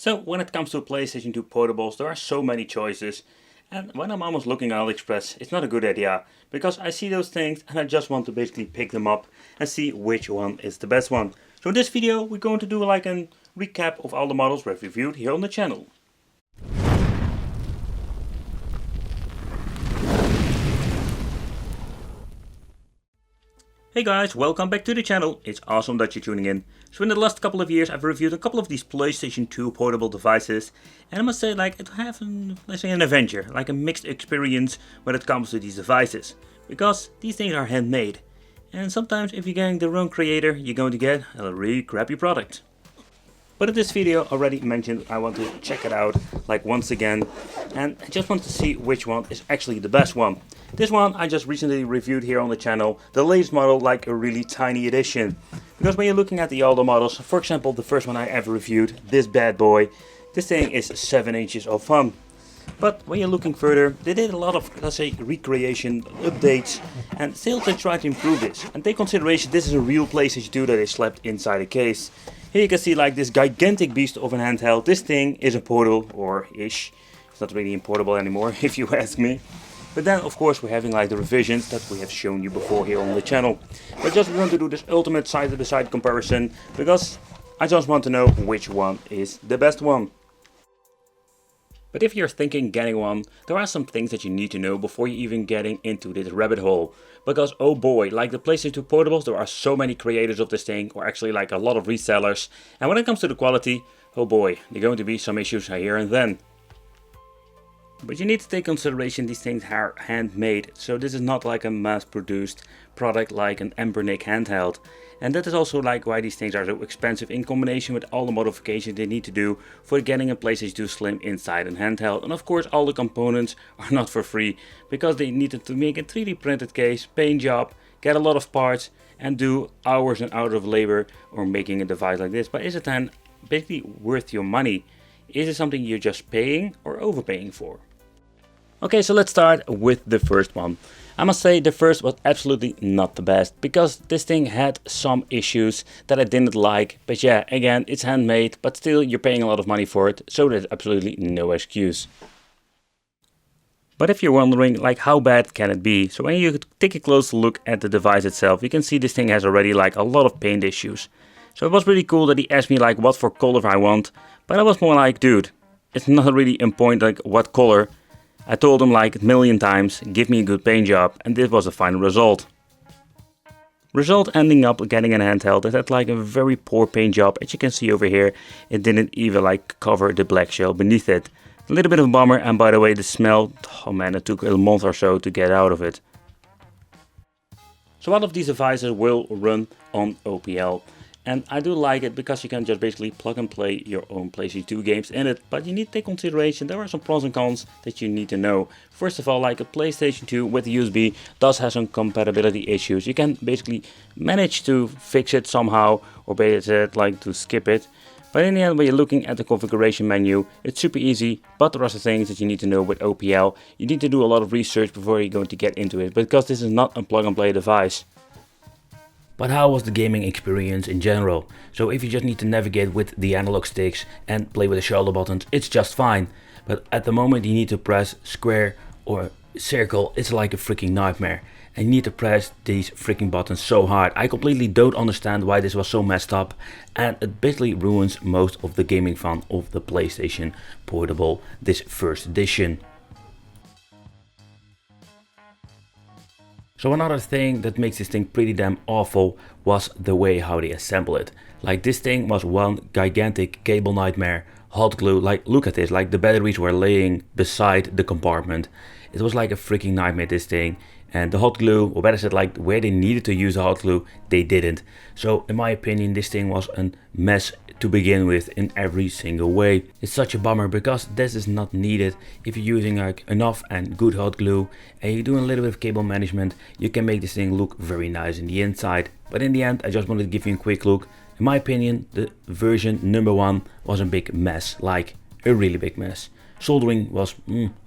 So when it comes to PlayStation 2 portables, there are so many choices, and when I'm almost looking on AliExpress, it's not a good idea, because I see those things and I just want to basically pick them up and see which one is the best one. So in this video we're going to do like a recap of all the models we've reviewed here on the channel. Hey guys, welcome back to the channel. It's awesome that you're tuning in. So in the last couple of years I've reviewed a couple of these PlayStation 2 portable devices, and I must say, like, it have let's say an adventure, like a mixed experience when it comes to these devices. Because these things are handmade, and sometimes if you're getting the wrong creator, you're going to get a really crappy product. But in this video already mentioned, I want to check it out like once again, and I just want to see which one is actually the best one. This one I just recently reviewed here on the channel, the latest model, like a really tiny edition. Because when you're looking at the older models, for example the first one I ever reviewed, this bad boy, this thing is 7 inches of fun. But when you're looking further, they did a lot of, let's say, recreation, updates, and still they try to improve this. And take consideration, this is a real PlayStation 2 that they slapped inside a case. Here you can see like this gigantic beast of an handheld. This thing is a portable, or ish. It's not really portable anymore, if you ask me. But then of course we're having like the revisions that we have shown you before here on the channel. But just want to do this ultimate side-by-side comparison, because I just want to know which one is the best one. But if you're thinking getting one, there are some things that you need to know before you're even getting into this rabbit hole. Because oh boy, like the PlayStation 2 portables, there are so many creators of this thing, or actually like a lot of resellers. And when it comes to the quality, oh boy, there are going to be some issues here and then. But you need to take consideration these things are handmade, so this is not like a mass-produced product like an Embernic handheld. And that is also like why these things are so expensive, in combination with all the modifications they need to do for getting a PlayStation 2 Slim inside a handheld. And of course all the components are not for free, because they needed to make a 3D printed case, paint job, get a lot of parts, and do hours and hours of labor or making a device like this. But is it then basically worth your money? Is it something you're just paying or overpaying for? Okay, so let's start with the first one. I must say the first was absolutely not the best, because this thing had some issues that I didn't like. But yeah, again, it's handmade, but still you're paying a lot of money for it, so there's absolutely no excuse. But if you're wondering, like, how bad can it be? So when you take a close look at the device itself, you can see this thing has already like a lot of paint issues. So it was really cool that he asked me like what for color I want, but I was more like, dude, it's not really important like what color. I told him like a million times, give me a good paint job, and this was the final result. Result ending up getting a handheld that had like a very poor paint job. As you can see over here, it didn't even like cover the black shell beneath it. A little bit of a bummer, and by the way, the smell, oh man, it took a month or so to get out of it. So all of these devices will run on OPL. And I do like it because you can just basically plug and play your own PlayStation 2 games in it. But you need to take consideration, there are some pros and cons that you need to know. First of all, like a PlayStation 2 with USB does have some compatibility issues. You can basically manage to fix it somehow, or better like to skip it. But in the end, when you're looking at the configuration menu, it's super easy. But there are some things that you need to know with OPL. You need to do a lot of research before you're going to get into it, because this is not a plug and play device. But how was the gaming experience in general? So if you just need to navigate with the analog sticks and play with the shoulder buttons, it's just fine. But at the moment you need to press square or circle, it's like a freaking nightmare. And you need to press these freaking buttons so hard. I completely don't understand why this was so messed up. And it basically ruins most of the gaming fun of the PlayStation Portable, this first edition. So another thing that makes this thing pretty damn awful was the way how they assemble it. Like, this thing was one gigantic cable nightmare, hot glue, like look at this, like the batteries were laying beside the compartment. It was like a freaking nightmare, this thing. And the hot glue, or better said, like where they needed to use the hot glue, they didn't. So in my opinion, this thing was a mess to begin with in every single way. It's such a bummer, because this is not needed. If you're using like enough and good hot glue and you're doing a little bit of cable management, you can make this thing look very nice in the inside. But in the end, I just wanted to give you a quick look. In my opinion, the version number 1 was a big mess, like a really big mess. Soldering was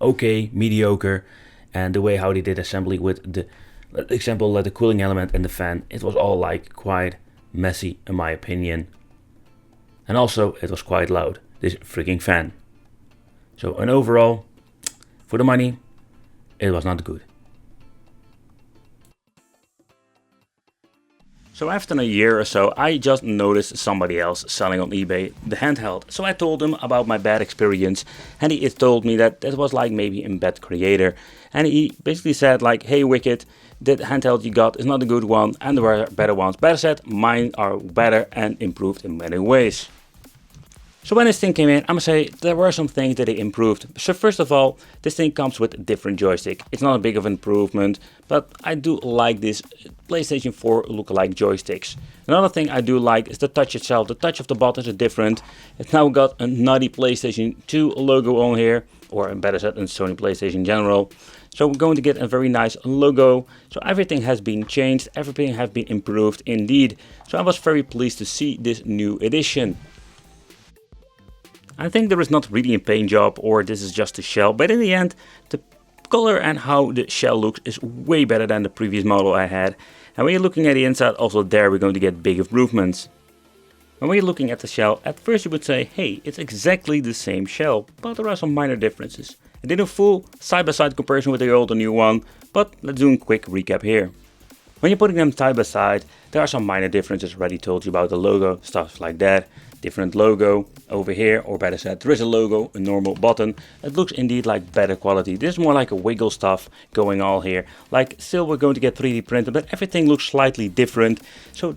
okay, mediocre, and the way how they did assembly with the example like the cooling element and the fan, it was all like quite messy in my opinion. And also it was quite loud. this freaking fan. So an overall, for the money, it was not good. So after a year or so, I just noticed somebody else selling on eBay the handheld. So I told him about my bad experience, and he told me that was like maybe a bad creator. And he basically said like, hey Wicked, the handheld you got is not a good one, and there were better ones. Better said, mine are better and improved in many ways. So when this thing came in, I'm gonna say there were some things that they improved. So first of all, this thing comes with a different joystick. It's not a big of an improvement, but I do like this PlayStation 4 look-alike joysticks. Another thing I do like is the touch itself. The touch of the buttons is different. It's now got a nutty PlayStation 2 logo on here, or better said, a Sony PlayStation in general. So we're going to get a very nice logo. So everything has been changed, everything has been improved indeed. So I was very pleased to see this new edition. I think there is not really a paint job, or this is just a shell, but in the end the color and how the shell looks is way better than the previous model I had. And when you're looking at the inside, also there we're going to get big improvements. And when you're looking at the shell, at first you would say, hey, it's exactly the same shell, but there are some minor differences. I did a full side-by-side comparison with the old and new one, but let's do a quick recap here. When you're putting them side by side, there are some minor differences. Already told you about the logo, stuff like that. Different logo over here, or better said, there is a logo, a normal button. It looks indeed like better quality. This is more like a wiggle stuff going on here. Like still we're going to get 3D printed, but everything looks slightly different. So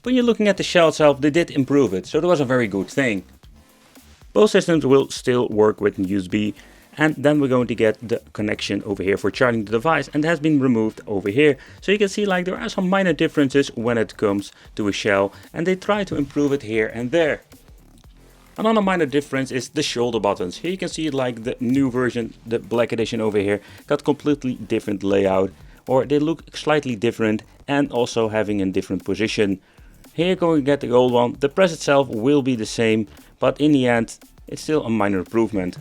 when you're looking at the shell itself, they did improve it. So that was a very good thing. Both systems will still work with USB. And then we're going to get the connection over here for charging the device, and it has been removed over here. So you can see like there are some minor differences when it comes to a shell, and they try to improve it here and there. Another minor difference is the shoulder buttons. Here you can see like the new version, the black edition over here, got completely different layout, or they look slightly different and also having a different position. Here you're going to get the old one. The press itself will be the same, but in the end it's still a minor improvement.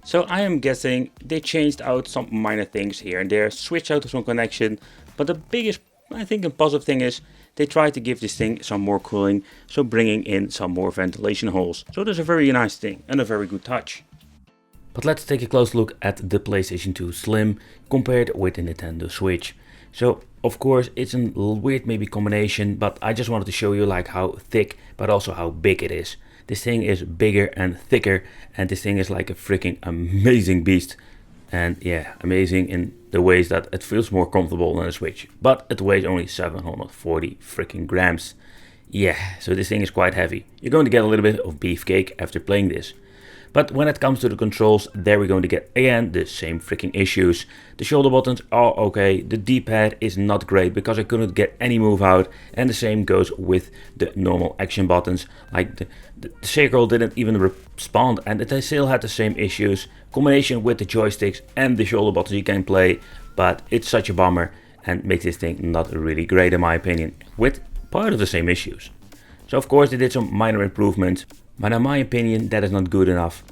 So I am guessing they changed out some minor things here and there, switched out some connection, but the biggest, I think, a positive thing is they tried to give this thing some more cooling, so bringing in some more ventilation holes. So that's a very nice thing and a very good touch. But let's take a close look at the PlayStation 2 Slim compared with the Nintendo Switch. So of course it's a weird maybe combination, but I just wanted to show you like how thick but also how big it is. This thing is bigger and thicker, and this thing is like a freaking amazing beast. And yeah, amazing in the ways that it feels more comfortable than a Switch. But it weighs only 740 freaking grams. Yeah, so this thing is quite heavy. You're going to get a little bit of beefcake after playing this. But when it comes to the controls, there we're going to get again the same freaking issues. The shoulder buttons are okay, the D-pad is not great because I couldn't get any move out, and the same goes with the normal action buttons. Like the circle didn't even respond, and they still had the same issues. Combination with the joysticks and the shoulder buttons you can play, but it's such a bummer and makes this thing not really great in my opinion, with part of the same issues. So of course they did some minor improvements, but in my opinion that is not good enough.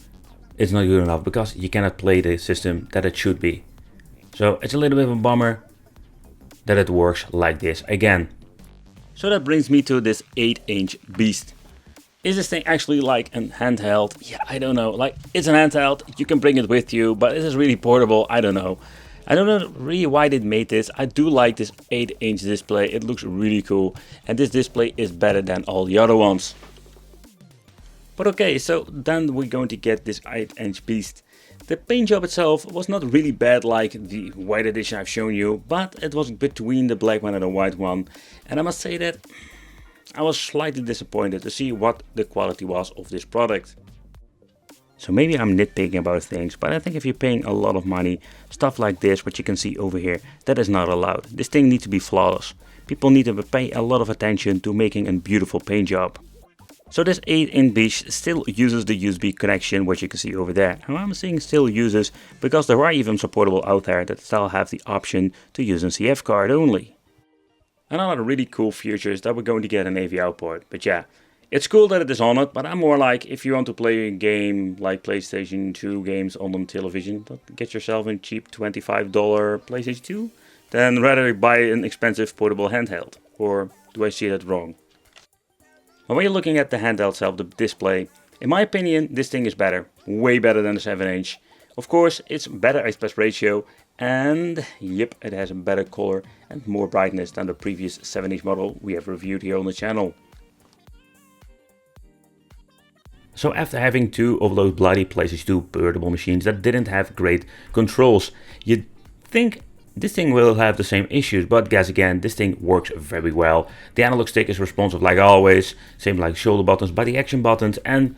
It's not good enough because you cannot play the system that it should be. So it's a little bit of a bummer that it works like this again. So that brings me to this 8-inch beast. Is this thing actually like a handheld? Yeah, I don't know. Like, it's an handheld, you can bring it with you, but is this really portable? I don't know. I don't know really why they made this. I do like this 8-inch display. It looks really cool. And this display is better than all the other ones. But okay, so then we're going to get this 8-inch beast. The paint job itself was not really bad like the white edition I've shown you, but it was between the black one and the white one. And I must say that I was slightly disappointed to see what the quality was of this product. So maybe I'm nitpicking about things, but I think if you're paying a lot of money, stuff like this, what you can see over here, that is not allowed. This thing needs to be flawless. People need to pay a lot of attention to making a beautiful paint job. So this 8-inch beast still uses the USB connection, which you can see over there. And I'm saying still uses because there are even some portable out there that still have the option to use a CF card only. Another really cool feature is that we're going to get an AV output. But yeah, it's cool that it is on it, but I'm more like if you want to play a game like PlayStation 2 games on the television, get yourself a cheap $25 PlayStation 2, then rather buy an expensive portable handheld. Or do I see that wrong? But when you're looking at the handheld itself, the display, In my opinion, this thing is better, way better than the 7-inch. Of course, it's better aspect ratio, and yep, it has a better color and more brightness than the previous 7-inch model we have reviewed here on the channel. So after having two of those bloody PlayStation 2 portable machines that didn't have great controls, you'd think this thing will have the same issues, but guess again, this thing works very well. The analog stick is responsive like always, same like shoulder buttons, but the action buttons, and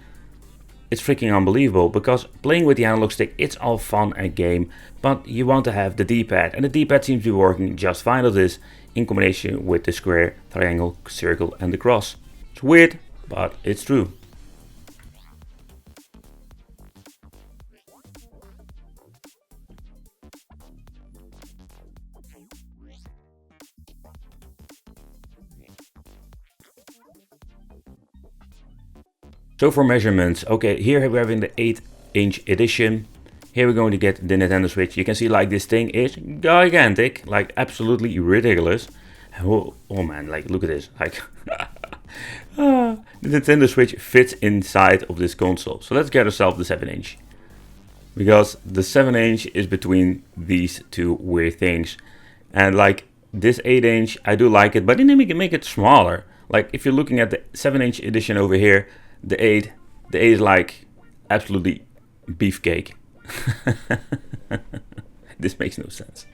it's freaking unbelievable, because playing with the analog stick, it's all fun and game, but you want to have the D-pad, and the D-pad seems to be working just fine with this, in combination with the square, triangle, circle and the cross. It's weird, but it's true. So for measurements, okay, here we're having the 8-inch edition. Here we're going to get the Nintendo Switch. You can see like this thing is gigantic, like absolutely ridiculous. Oh man, like look at this, like the Nintendo Switch fits inside of this console. So let's get ourselves the 7-inch. Because the 7-inch is between these two weird things. And like this 8-inch, I do like it, but then we can make it smaller. Like if you're looking at the 7-inch edition over here, the 8 is like absolutely beefcake. This makes no sense.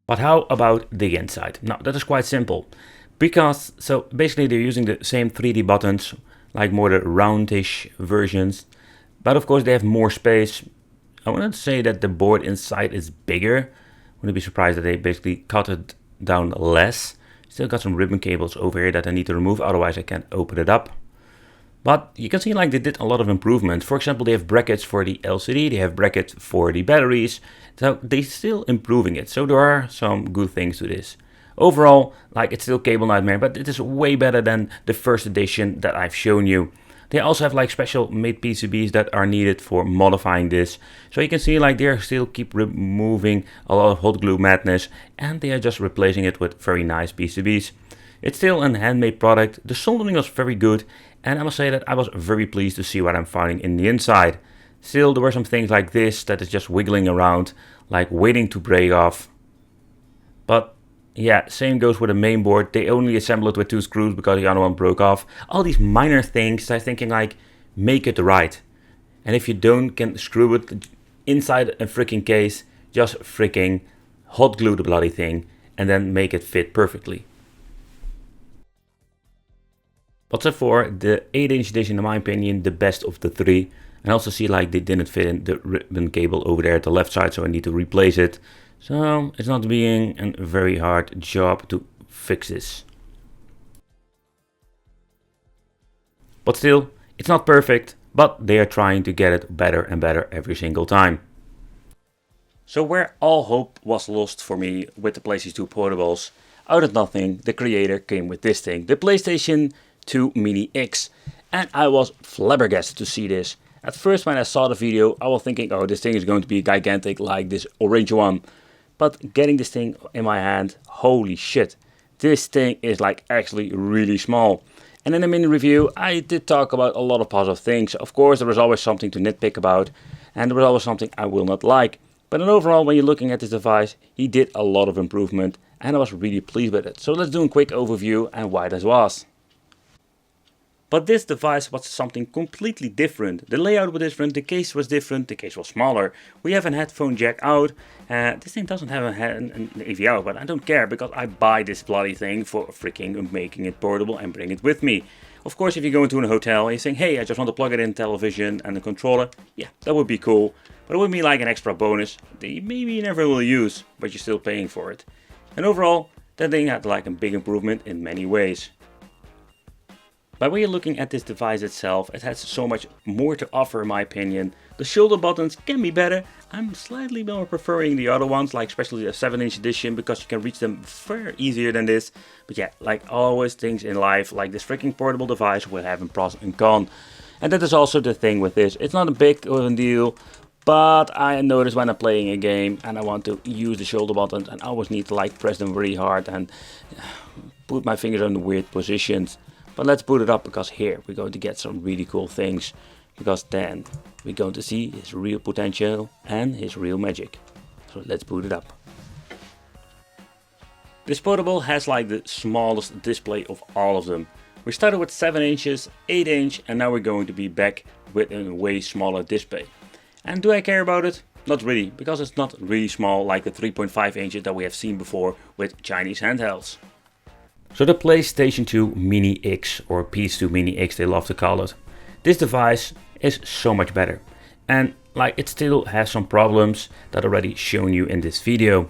But how about the inside? Now that is quite simple, because so basically they're using the same 3D buttons, like more the roundish versions, but of course they have more space. I wouldn't say that the board inside is bigger. Wouldn't be surprised that they basically cut it down less. Still got some ribbon cables over here that I need to remove, otherwise I can't open it up. But you can see like they did a lot of improvements. For example, they have brackets for the LCD, they have brackets for the batteries. So they're still improving it. So there are some good things to this. Overall, like it's still Cable Nightmare, but it is way better than the first edition that I've shown you. They also have like special made PCBs that are needed for modifying this. So you can see like they still keep removing a lot of hot glue madness, and they are just replacing it with very nice PCBs. It's still a handmade product. The soldering was very good, and I must say that I was very pleased to see what I'm finding in the inside. Still, there were some things like this that is just wiggling around, like waiting to break off. But yeah, same goes with the main board. They only assemble it with 2 screws because the other one broke off. All these minor things, I'm thinking like, make it right. And if you can screw it inside a freaking case, just freaking hot glue the bloody thing and then make it fit perfectly. But so far, the 8-inch edition, in my opinion, the best of the 3. And I also see like they didn't fit in the ribbon cable over there at the left side, so I need to replace it. So it's not being a very hard job to fix this. But still, it's not perfect, but they are trying to get it better and better every single time. So where all hope was lost for me with the PlayStation 2 portables, out of nothing, the creator came with this thing, the PlayStation 2 Mini X. And I was flabbergasted to see this. At first when I saw the video, I was thinking, oh, this thing is going to be gigantic like this orange one. But getting this thing in my hand, holy shit, this thing is like actually really small. And in the mini review, I did talk about a lot of positive things. Of course, there was always something to nitpick about, and there was always something I will not like. But in overall, when you're looking at this device, he did a lot of improvement, and I was really pleased with it. So let's do a quick overview and why this was. But this device was something completely different. The layout was different, the case was different, the case was smaller. We have a headphone jack out. This thing doesn't have an AV out, but I don't care because I buy this bloody thing for freaking making it portable and bring it with me. Of course, if you go into a hotel and you're saying, hey, I just want to plug it in television and a controller, yeah, that would be cool. But it would be like an extra bonus that you maybe never will use, but you're still paying for it. And overall, that thing had like a big improvement in many ways. But when you're looking at this device itself, it has so much more to offer in my opinion. The shoulder buttons can be better. I'm slightly more preferring the other ones, like especially the 7-inch edition, because you can reach them far easier than this. But yeah, like always things in life, like this freaking portable device will have a pros and cons. And that is also the thing with this. It's not a big deal, but I notice when I'm playing a game and I want to use the shoulder buttons and I always need to like press them very hard and put my fingers on the weird positions. But let's boot it up, because here we're going to get some really cool things. Because then we're going to see his real potential and his real magic. So let's boot it up. This portable has like the smallest display of all of them. We started with 7 inches, 8 inch, and now we're going to be back with a way smaller display. And do I care about it? Not really, because it's not really small like the 3.5 inches that we have seen before with Chinese handhelds. So the PlayStation 2 Mini X, or PS2 Mini X they love to call it. This device is so much better. And like, it still has some problems that I already shown you in this video.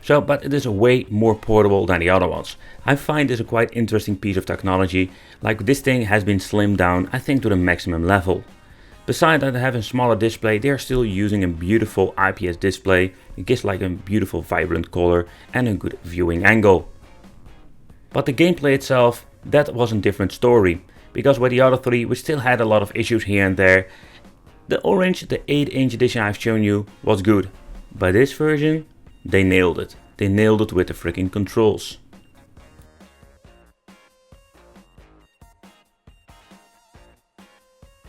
So, but it is a way more portable than the other ones. I find this a quite interesting piece of technology. Like, this thing has been slimmed down, I think, to the maximum level. Besides that, having a smaller display, they are still using a beautiful IPS display. It gives like a beautiful vibrant color and a good viewing angle. But the gameplay itself, that was a different story. Because with the other three, we still had a lot of issues here and there. The orange, the 8-inch edition I've shown you, was good. But this version, they nailed it. They nailed it with the freaking controls.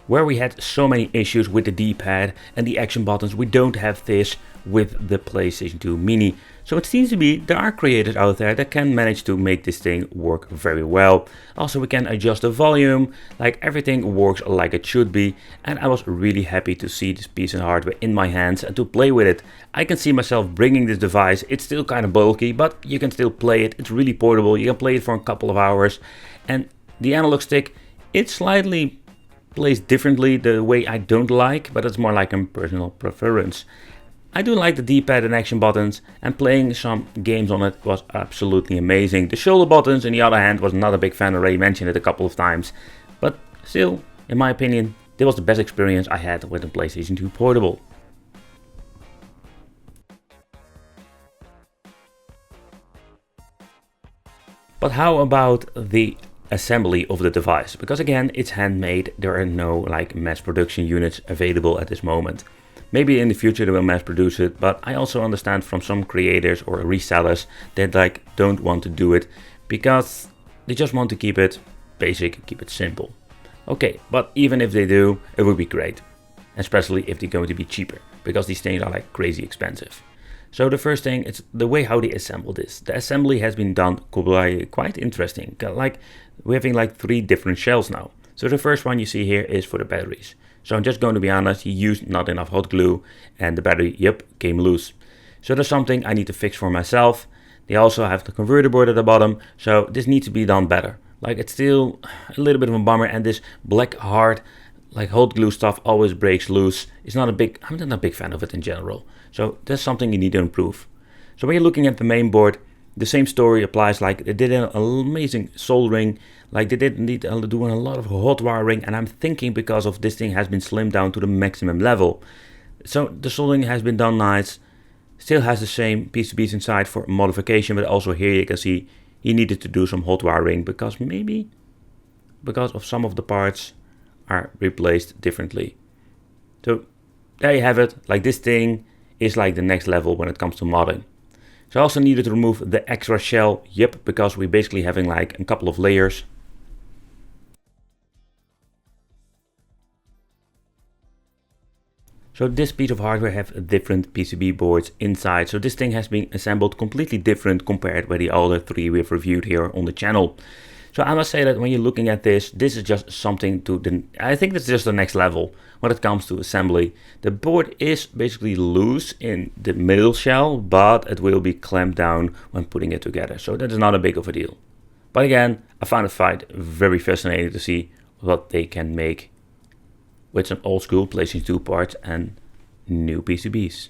Where we had so many issues with the D-pad and the action buttons, we don't have this with the PlayStation 2 Mini. So it seems to be there are creators out there that can manage to make this thing work very well. Also, we can adjust the volume, like everything works like it should be. And I was really happy to see this piece of hardware in my hands and to play with it. I can see myself bringing this device. It's still kind of bulky, but you can still play it. It's really portable. You can play it for a couple of hours. And the analog stick, it's slightly placed differently, the way I don't like, but it's more like a personal preference. I do like the D-pad and action buttons, and playing some games on it was absolutely amazing. The shoulder buttons, on the other hand, was not a big fan. I already mentioned it a couple of times, but still, in my opinion, this was the best experience I had with the PlayStation 2 Portable. But how about the assembly of the device? Because again, it's handmade. There are no like mass production units available at this moment. Maybe in the future they will mass produce it, but I also understand from some creators or resellers that like don't want to do it because they just want to keep it basic, keep it simple. Okay, but even if they do, it would be great, especially if they're going to be cheaper, because these things are like crazy expensive. So the first thing is the way how they assemble this. The assembly has been done quite interesting. Like, we're having like 3 different shells now. So the first one you see here is for the batteries. So I'm just going to be honest, he used not enough hot glue and the battery, came loose. So that's something I need to fix for myself. They also have the converter board at the bottom, so this needs to be done better. Like, it's still a little bit of a bummer, and this black hard like hot glue stuff always breaks loose. I'm not a big fan of it in general. So that's something you need to improve. So when you're looking at the main board, the same story applies. Like, they did an amazing soldering, like they did need to do a lot of hot wiring, and I'm thinking because of this thing has been slimmed down to the maximum level. So the soldering has been done nice, still has the same PCBs inside for modification, but also here you can see he needed to do some hot wiring because of some of the parts are replaced differently. So there you have it. Like, this thing is like the next level when it comes to modding. So I also needed to remove the extra shell, because we're basically having like a couple of layers. So this piece of hardware have different PCB boards inside. So this thing has been assembled completely different compared with the other 3 we've reviewed here on the channel. So I must say that when you're looking at this is just something I think that's just the next level when it comes to assembly. The board is basically loose in the middle shell, but it will be clamped down when putting it together. So that is not a big of a deal. But again, I found it very fascinating to see what they can make with some old school PlayStation 2 parts and new PCBs.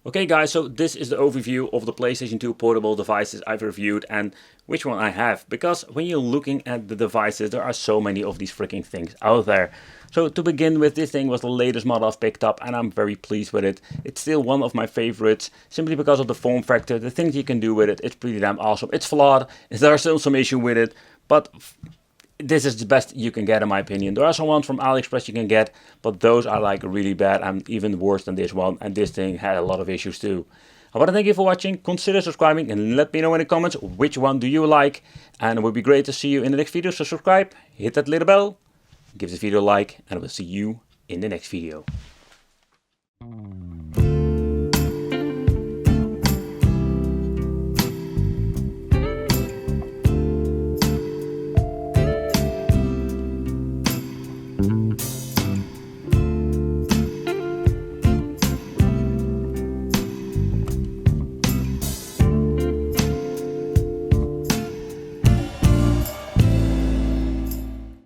Okay guys, so this is the overview of the PlayStation 2 portable devices I've reviewed and which one I have. Because when you're looking at the devices, there are so many of these freaking things out there. So to begin with, this thing was the latest model I've picked up and I'm very pleased with it. It's still one of my favorites, simply because of the form factor, the things you can do with it. It's pretty damn awesome. It's flawed, there are still some issue with it, but this is the best you can get in my opinion. There are some ones from AliExpress you can get, but those are like really bad and even worse than this one, and this thing had a lot of issues too. I want to thank you for watching. Consider subscribing and let me know in the comments which one do you like. And it would be great to see you in the next video. So subscribe, hit that little bell, give this video a like, and I will see you in the next video.